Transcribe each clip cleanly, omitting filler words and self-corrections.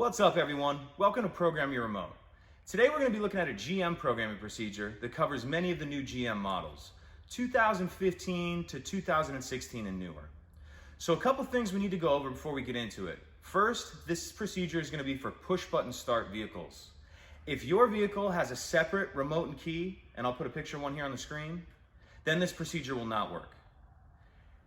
What's up, everyone? Welcome to Program Your Remote. Today we're going to be looking at a GM programming procedure that covers many of the new GM models, 2015 to 2016 and newer. So a couple things we need to go over before we get into it. First, this procedure is going to be for push-button start vehicles. If your vehicle has a separate remote and key, and I'll put a picture of one here on the screen, then this procedure will not work.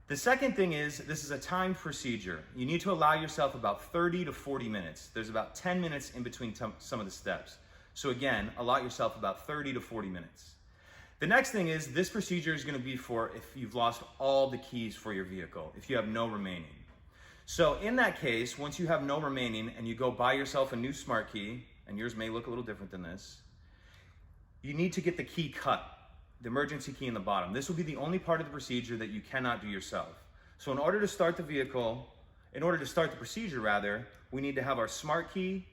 The second thing is, this is a timed procedure. You need to allow yourself about 30 to 40 minutes. There's about 10 minutes in between some of the steps. So again, allot yourself about 30 to 40 minutes. The next thing is, this procedure is going to be for if you've lost all the keys for your vehicle, if you have no remaining. So in that case, once you have no remaining and you go buy yourself a new smart key, and yours may look a little different than this, you need to get the key cut. The emergency key in the bottom. This will be the only part of the procedure that you cannot do yourself. So in order to start the procedure rather, we need to have our smart key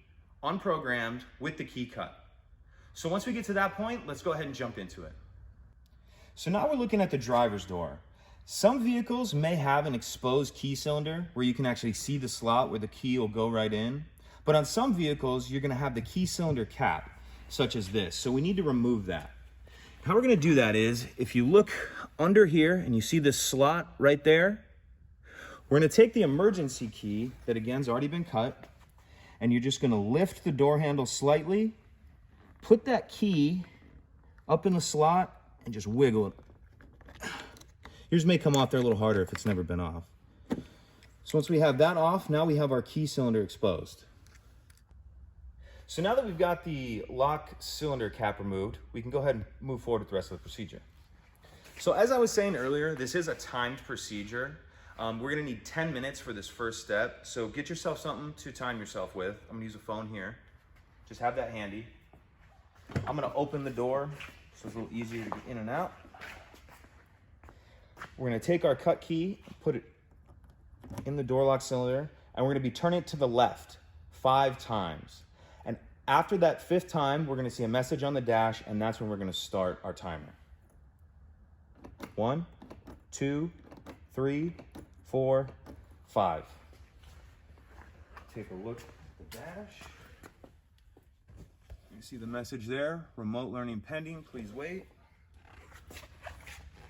unprogrammed with the key cut. So once we get to that point, let's go ahead and jump into it. So now we're looking at the driver's door. Some vehicles may have an exposed key cylinder where you can actually see the slot where the key will go right in. But on some vehicles, you're going to have the key cylinder cap, such as this. So we need to remove that. How we're going to do that is, if you look under here and you see this slot right there, we're going to take the emergency key that again's already been cut, and you're just going to lift the door handle slightly, put that key up in the slot, and just wiggle it. Yours may come off there a little harder if it's never been off. So once we have that off, now we have our key cylinder exposed. So now that we've got the lock cylinder cap removed, we can go ahead and move forward with the rest of the procedure. So as I was saying earlier, this is a timed procedure. We're gonna need 10 minutes for this first step. So get yourself something to time yourself with. I'm gonna use a phone here. Just have that handy. I'm gonna open the door so it's a little easier to get in and out. We're gonna take our cut key, put it in the door lock cylinder, and we're gonna be turning it to the left 5 times. And after that 5th time, we're going to see a message on the dash, and that's when we're going to start our timer. 1, 2, 3, 4, 5. Take a look at the dash. You see the message there, remote learning pending, please wait.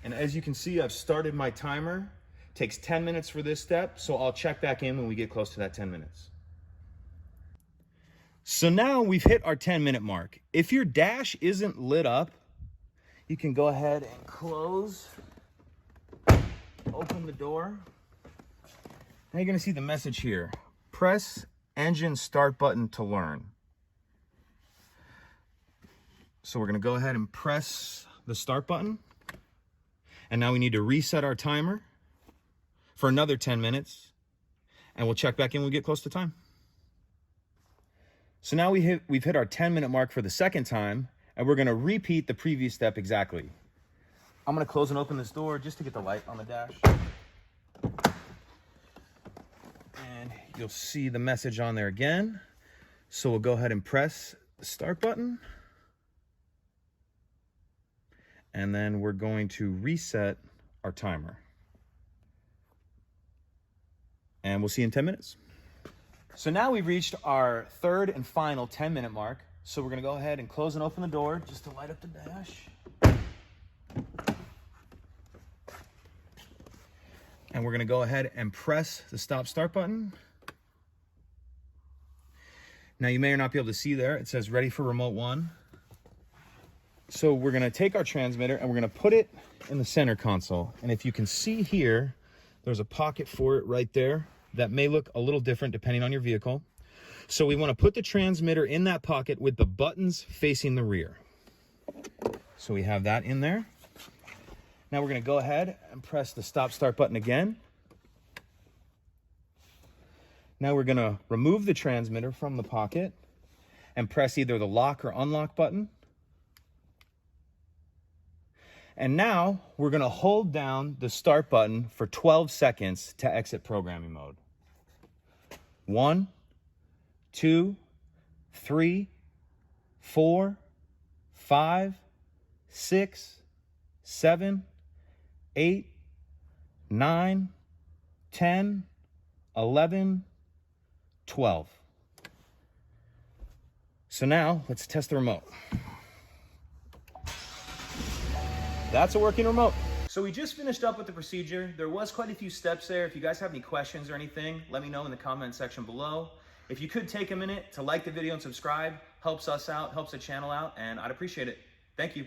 And as you can see, I've started my timer. It takes 10 minutes for this step, so I'll check back in when we get close to that 10 minutes. So now we've hit our 10-minute mark. If your dash isn't lit up, you can go ahead and close, open the door. Now you're gonna see the message here. Press engine start button to learn. So we're gonna go ahead and press the start button. And now we need to reset our timer for another 10 minutes. And we'll check back in when we get close to time. So now we've hit our 10-minute mark for the second time, and we're gonna repeat the previous step exactly. I'm gonna close and open this door just to get the light on the dash. And you'll see the message on there again. So we'll go ahead and press the start button. And then we're going to reset our timer. And we'll see you in 10 minutes. So now we've reached our 3rd and final 10-minute mark. So we're gonna go ahead and close and open the door just to light up the dash. And we're gonna go ahead and press the stop start button. Now you may or not be able to see there, it says ready for remote 1. So we're gonna take our transmitter and we're gonna put it in the center console. And if you can see here, there's a pocket for it right there. That may look a little different depending on your vehicle. So we want to put the transmitter in that pocket with the buttons facing the rear. So we have that in there. Now we're going to go ahead and press the stop start button again. Now we're going to remove the transmitter from the pocket and press either the lock or unlock button. And now we're going to hold down the start button for 12 seconds to exit programming mode. 1, 2, 3, 4, 5, 6, 7, 8, 9, 10, 11, 12. So now let's test the remote. That's a working remote. So we just finished up with the procedure. There was quite a few steps there. If you guys have any questions or anything, let me know in the comment section below. If you could take a minute to like the video and subscribe, helps us out, helps the channel out, and I'd appreciate it. Thank you.